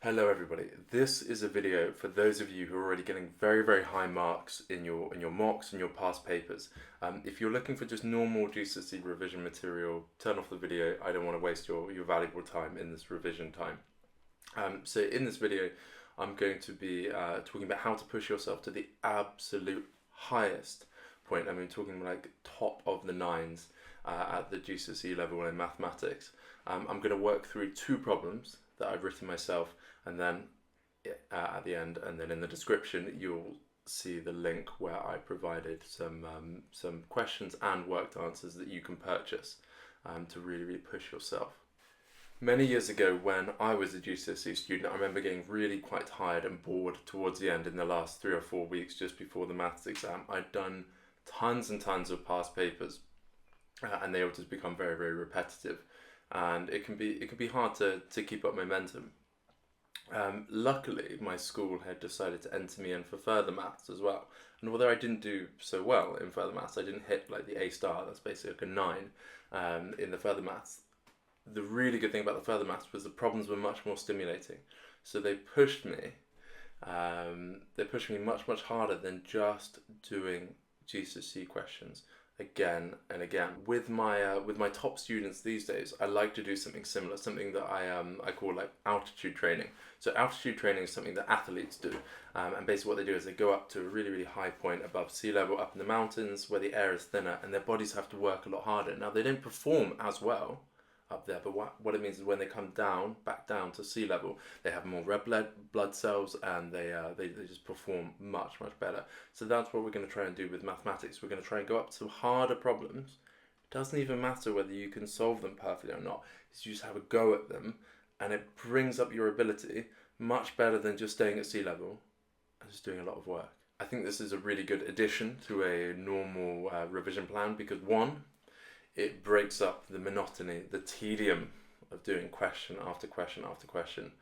Hello everybody. This is a video for those of you who are already getting very high marks in your mocks and your past papers. If you're looking for just normal GCSE revision material, turn off the video. I don't want to waste your valuable time in this revision time. So in this video, I'm going to be talking about how to push yourself to the absolute highest point. I mean, talking like top of the nines at the GCSE level in mathematics. I'm going to work through two problems that I've written myself, and then at the end and then in the description you'll see the link where I provided some questions and worked answers that you can purchase to really push yourself. Many years ago, when I was a GCSE student, I remember getting really quite tired and bored towards the end in the last 3 or 4 weeks just before the maths exam. I'd done tons and tons of past papers and they all just become very repetitive, and it can be hard to keep up momentum. Luckily, my school had decided to enter me in for further maths as well. And although I didn't do so well in further maths, I didn't hit like the A star, that's basically like a 9 in the further maths. The really good thing about the further maths was the problems were much more stimulating. So they pushed me much harder than just doing GCSE questions again and again. With my top students these days, I like to do something similar, something that I call like altitude training. So altitude training is something that athletes do, and basically what they do is they go up to a really high point above sea level, up in the mountains where the air is thinner, and their bodies have to work a lot harder. Now they don't perform as well up there, but what it means is when they come back down to sea level, they have more red blood cells, and they just perform much better. So that's what we're going to try and do with mathematics. We're going to try and go up to harder problems. It doesn't even matter whether you can solve them perfectly or not. You just have a go at them, and it brings up your ability much better than just staying at sea level and just doing a lot of work. I think this is a really good addition to a normal revision plan because one, it breaks up the monotony, the tedium of doing question after question after question.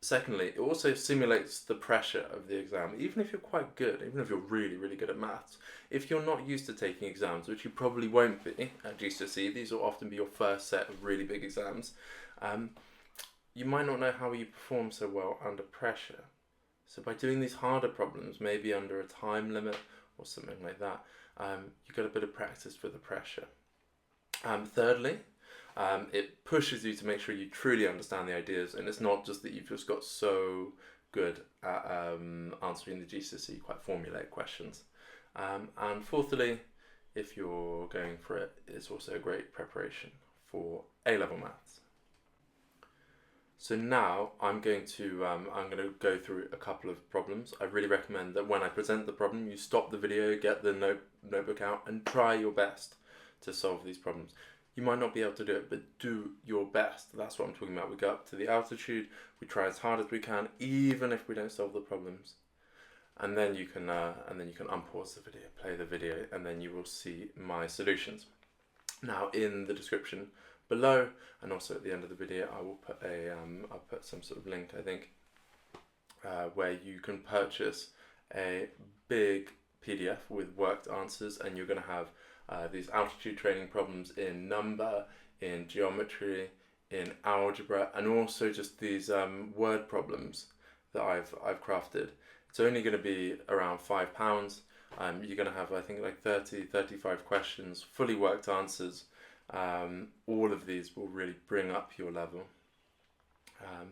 Secondly, it also simulates the pressure of the exam. Even if you're quite good, even if you're really good at maths, if you're not used to taking exams, which you probably won't be at GCSE, these will often be your first set of really big exams, you might not know how you perform so well under pressure. So by doing these harder problems, maybe under a time limit or something like that, you get a bit of practice for the pressure. Thirdly, it pushes you to make sure you truly understand the ideas, and it's not just that you've just got so good at answering the GCSE quite formulaic questions. And fourthly, if you're going for it, it's also a great preparation for A-level maths. So now I'm going to go through a couple of problems. I really recommend that when I present the problem, you stop the video, get the notebook out, and try your best to solve these problems. You might not be able to do it, but do your best. That's what I'm talking about. We go up to the altitude, we try as hard as we can, even if we don't solve the problems. And then you can unpause the video, play the video, and then you will see my solutions. Now in the description below, and also at the end of the video, I will put I'll put some sort of link, I think, where you can purchase a big PDF with worked answers, and you're going to have these altitude training problems in number, in geometry, in algebra, and also just these word problems that I've crafted. It's only going to be around £5. You're going to have, I think, like 35 questions, fully worked answers. All of these will really bring up your level.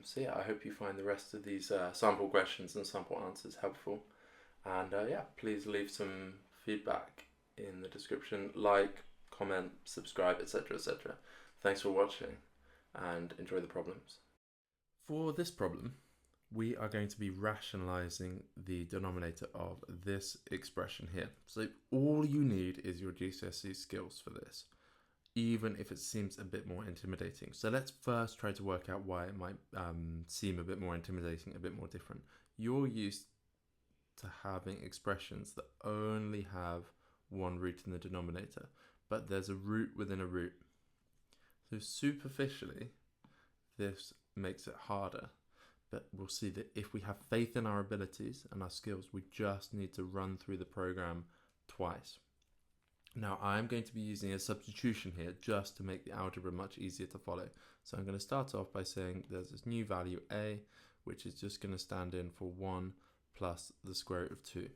So yeah, I hope you find the rest of these sample questions and sample answers helpful. And yeah, please leave some feedback in the description, like, comment, subscribe, etc. Thanks for watching and enjoy the problems. For this problem, we are going to be rationalizing the denominator of this expression here. So all you need is your GCSE skills for this, even if it seems a bit more intimidating. So let's first try to work out why it might seem a bit more intimidating, a bit more different. You're used to having expressions that only have one root in the denominator, but there's a root within a root. So superficially, this makes it harder, but we'll see that if we have faith in our abilities and our skills, we just need to run through the program twice. Now I'm going to be using a substitution here just to make the algebra much easier to follow. So I'm going to start off by saying there's this new value a, which is just going to stand in for 1 plus the square root of 2.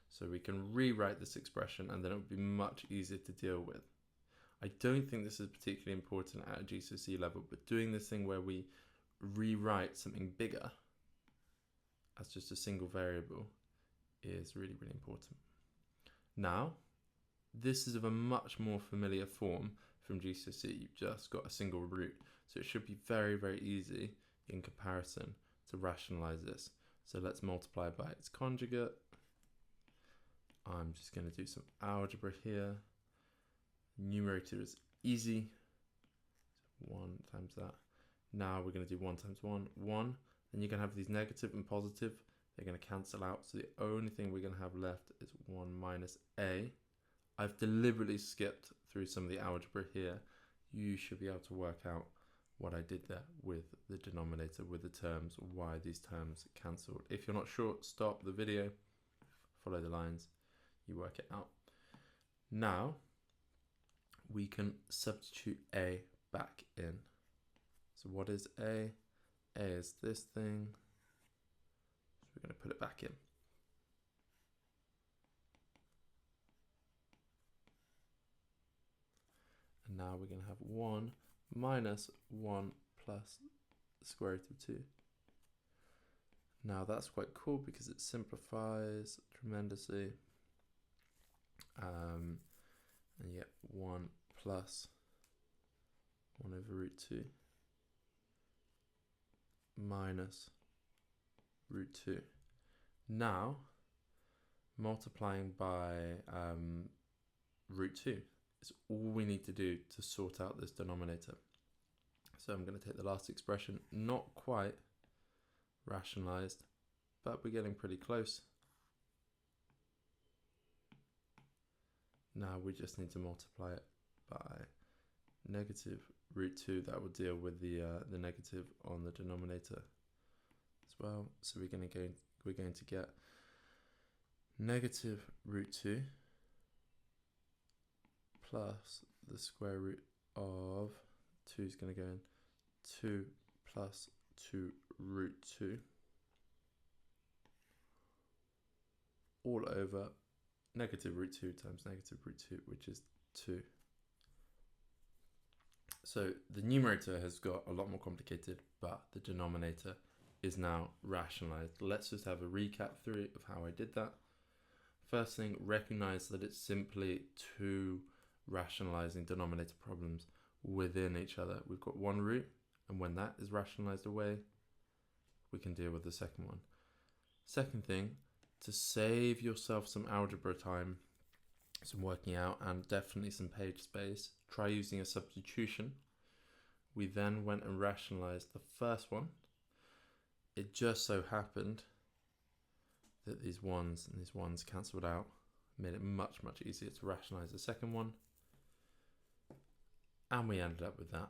So we can rewrite this expression and then it would be much easier to deal with. I don't think this is particularly important at a GCSE level, but doing this thing where we rewrite something bigger as just a single variable is really, really important. Now, this is of a much more familiar form from GCSE. You've just got a single root. So it should be very, very easy in comparison to rationalize this. So let's multiply by its conjugate. I'm just going to do some algebra here. Numerator is easy. 1 times that. Now we're going to do 1 times 1, 1. Then you're going to have these negative and positive. They're going to cancel out. So the only thing we're going to have left is 1 minus a. I've deliberately skipped through some of the algebra here. You should be able to work out what I did there with the denominator, with the terms, why these terms cancelled. If you're not sure, stop the video, follow the lines, you work it out. Now, we can substitute a back in. So what is a? A is this thing. So we're going to put it back in. And now we're going to have 1 minus 1 plus the square root of 2. Now that's quite cool because it simplifies tremendously. And you get 1 plus 1 over root 2 minus root 2. Now, multiplying by root 2 is all we need to do to sort out this denominator. So I'm going to take the last expression, not quite rationalized, but we're getting pretty close. Now we just need to multiply it by negative root 2. That will deal with the negative on the denominator as well. So we're going to get negative root 2 plus the square root of 2 is going to go in 2 plus 2 root 2 all over negative root 2 times negative root 2, which is 2. So the numerator has got a lot more complicated, but the denominator is now rationalized. Let's just have a recap through of how I did that. First thing, recognize that it's simply two rationalizing denominator problems within each other. We've got one root, and when that is rationalized away, we can deal with the second one. Second thing, to save yourself some algebra time, some working out, and definitely some page space, try using a substitution. We then went and rationalized the first one. It just so happened that these ones and these ones cancelled out, made it much, much easier to rationalize the second one. And we ended up with that.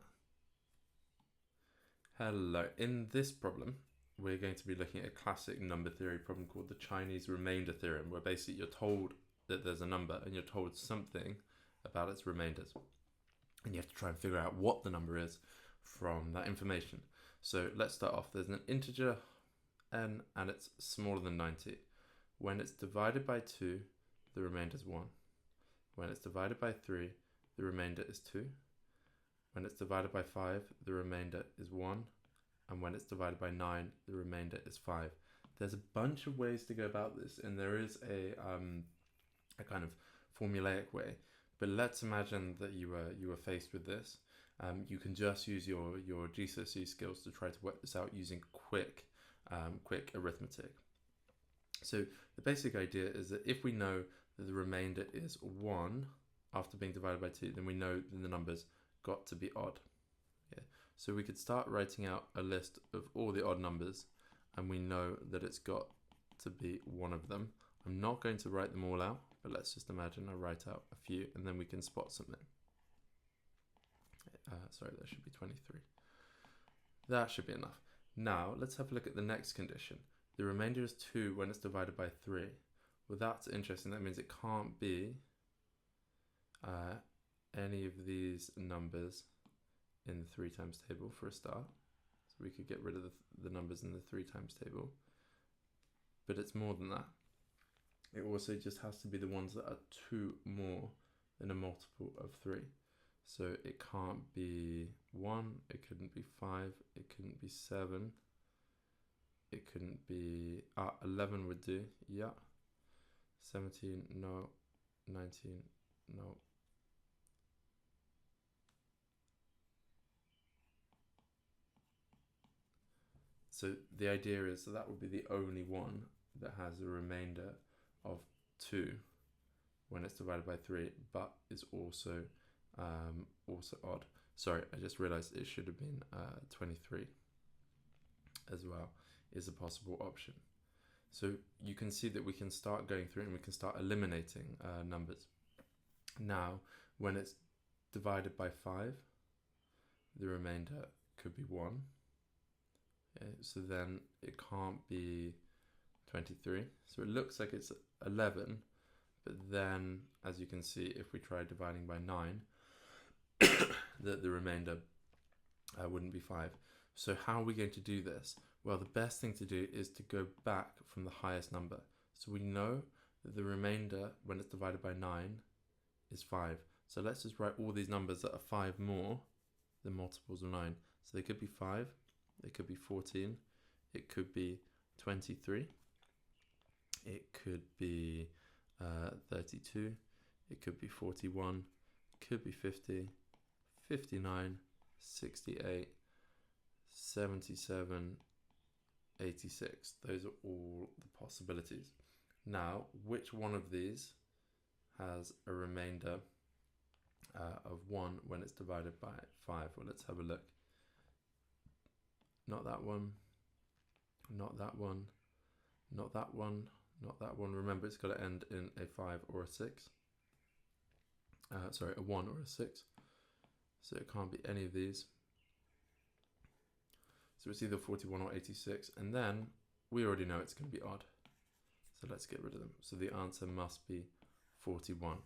Hello. In this problem, we're going to be looking at a classic number theory problem called the Chinese remainder theorem, where basically you're told that there's a number and you're told something about its remainders. And you have to try and figure out what the number is from that information. So let's start off. There's an integer n and it's smaller than 90. When it's divided by 2, the remainder is 1. When it's divided by 3, the remainder is 2. When it's divided by 5, the remainder is 1. And when it's divided by 9, the remainder is 5. There's a bunch of ways to go about this, and there is a kind of formulaic way. But let's imagine that you were faced with this. You can just use your GCSE skills to try to work this out using quick arithmetic. So the basic idea is that if we know that the remainder is 1 after being divided by 2, then we know that the numbers got to be odd. Yeah. So we could start writing out a list of all the odd numbers, and we know that it's got to be one of them. I'm not going to write them all out, but let's just imagine I write out a few, and then we can spot something. Sorry, that should be 23. That should be enough. Now, let's have a look at the next condition. The remainder is 2 when it's divided by 3. Well, that's interesting. That means it can't be any of these numbers in the 3 times table for a start. So we could get rid of the numbers in the 3 times table. But it's more than that. It also just has to be the ones that are 2 more than a multiple of 3. So it can't be 1, it couldn't be 5, it couldn't be 7, it couldn't be 11 would do, yeah. 17, no. 19, no. So the idea is that would be the only one that has a remainder of 2 when it's divided by 3, but is also odd. Sorry, I just realized it should have been 23 as well, is a possible option. So you can see that we can start going through and we can start eliminating numbers. Now, when it's divided by 5, the remainder could be 1. Okay, so then it can't be 23. So it looks like it's 11, but then, as you can see, if we try dividing by 9, the remainder wouldn't be 5. So how are we going to do this? Well, the best thing to do is to go back from the highest number. So we know that the remainder, when it's divided by 9, is 5. So let's just write all these numbers that are 5 more than multiples of 9. So they could be 5, it could be 14, it could be 23, it could be 32, it could be 41, it could be 50, 59, 68, 77, 86. Those are all the possibilities. Now, which one of these has a remainder of 1 when it's divided by 5? Well, let's have a look. Not that one, not that one, not that one, not that one. Remember, it's got to end in a 5 or a 6. Sorry, a 1 or a 6. So it can't be any of these. So it's either 41 or 86. And then we already know it's going to be odd. So let's get rid of them. So the answer must be 41.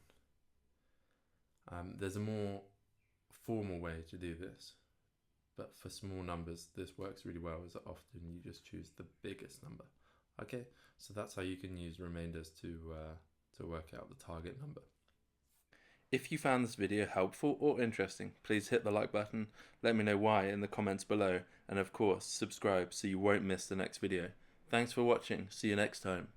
There's a more formal way to do this. But for small numbers, this works really well, as often you just choose the biggest number. Okay, so that's how you can use remainders to work out the target number. If you found this video helpful or interesting, please hit the like button, let me know why in the comments below, and of course, subscribe so you won't miss the next video. Thanks for watching, see you next time.